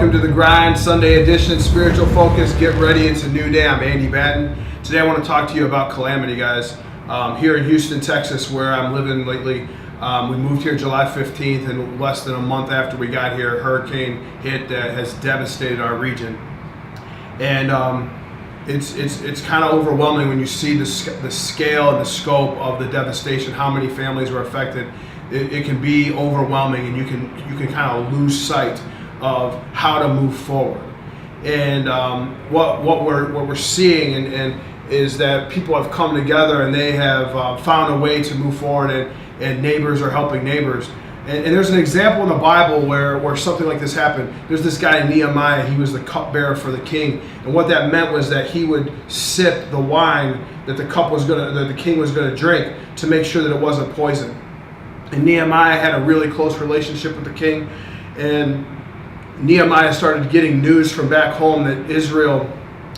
Welcome to the Grind Sunday edition, spiritual focus. Get ready, it's a new day. I'm Andy Batten. Today I want to talk to you about Calamity, guys. Here in Houston, Texas, where I'm living lately. We moved here July 15th, and less than a month after we got here, a hurricane hit that has devastated our region. And it's kind of overwhelming when you see the scale and the scope of the devastation, how many families were affected. It can be overwhelming, and you can kind of lose sight of how to move forward. And what we're seeing and is that people have come together and they have found a way to move forward, and neighbors are helping neighbors. And there's an example in the Bible where something like this happened. There's this guy Nehemiah. He was the cupbearer for the king, and what that meant was that he would sip the wine that the king was gonna drink to make sure that it wasn't poison. And Nehemiah had a really close relationship with the king, and Nehemiah started getting news from back home that Israel,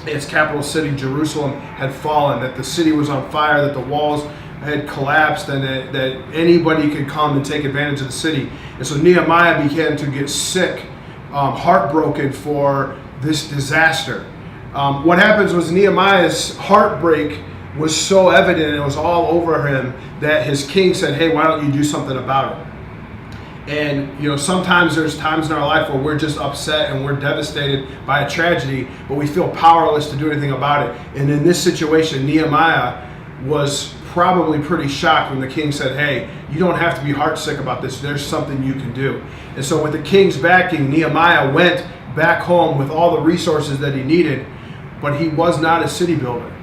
its capital city, Jerusalem, had fallen, that the city was on fire, that the walls had collapsed, and that anybody could come and take advantage of the city. And so Nehemiah began to get sick, heartbroken for this disaster. What happens was Nehemiah's heartbreak was so evident, and it was all over him, that his king said, hey, why don't you do something about it? And sometimes there's times in our life where we're just upset and we're devastated by a tragedy, but we feel powerless to do anything about it. And in this situation, Nehemiah was probably pretty shocked when the king said, hey, you don't have to be heartsick about this. There's something you can do. And so with the king's backing, Nehemiah went back home with all the resources that he needed, but he was not a city builder.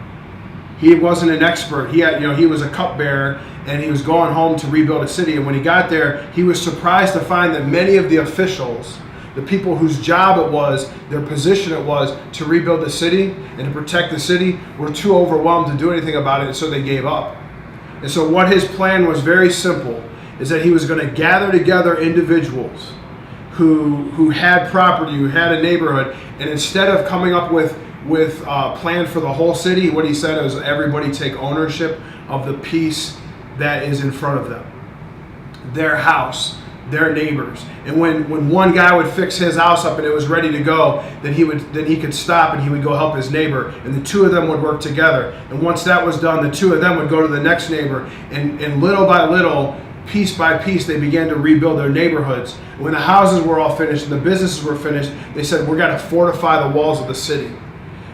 He wasn't an expert. He was a cupbearer, and he was going home to rebuild a city. And when he got there, he was surprised to find that many of the officials, the people whose job it was, their position it was to rebuild the city and to protect the city, were too overwhelmed to do anything about it, and so they gave up. And so what his plan was very simple, is that he was going to gather together individuals who had property, who had a neighborhood, and instead of coming up with a plan for the whole city, what he said was everybody take ownership of the piece that is in front of them, their house, their neighbors. And when one guy would fix his house up and it was ready to go, then he could stop and he would go help his neighbor, and the two of them would work together. And once that was done, the two of them would go to the next neighbor, and little by little, piece by piece, they began to rebuild their neighborhoods. When the houses were all finished and the businesses were finished, they said, we're going to fortify the walls of the city.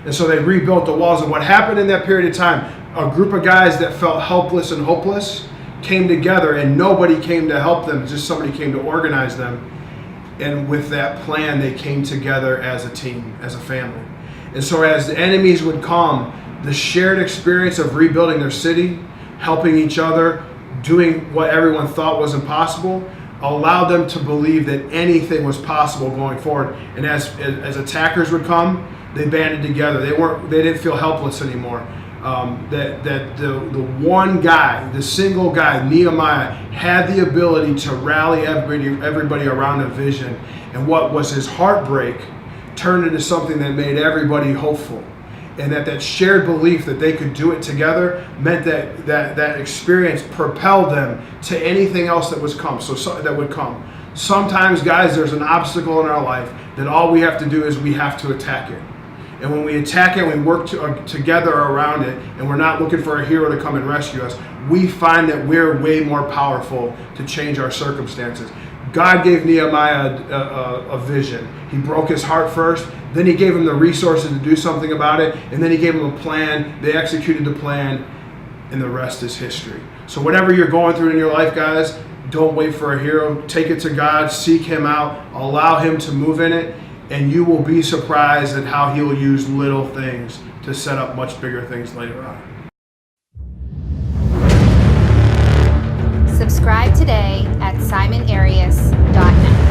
And so they rebuilt the walls. And what happened in that period of time, a group of guys that felt helpless and hopeless came together, and nobody came to help them, just somebody came to organize them. And with that plan, they came together as a team, as a family. And so as the enemies would come, the shared experience of rebuilding their city, helping each other, doing what everyone thought was impossible, allowed them to believe that anything was possible going forward. And as attackers would come, they banded together. They didn't feel helpless anymore. The one guy, the single guy, Nehemiah, had the ability to rally everybody around a vision. And what was his heartbreak turned into something that made everybody hopeful. And that shared belief that they could do it together meant that experience propelled them to anything else that would come. Sometimes, guys, there's an obstacle in our life that all we have to do is we have to attack it. And when we attack it, we work together around it, and we're not looking for a hero to come and rescue us, we find that we're way more powerful to change our circumstances. God gave Nehemiah a vision. He broke his heart first, then he gave him the resources to do something about it, and then he gave him a plan. They executed the plan, and the rest is history. So whatever you're going through in your life, guys, don't wait for a hero. Take it to God, seek him out, allow him to move in it, and you will be surprised at how he'll use little things to set up much bigger things later on. Subscribe today at SimonArias.net.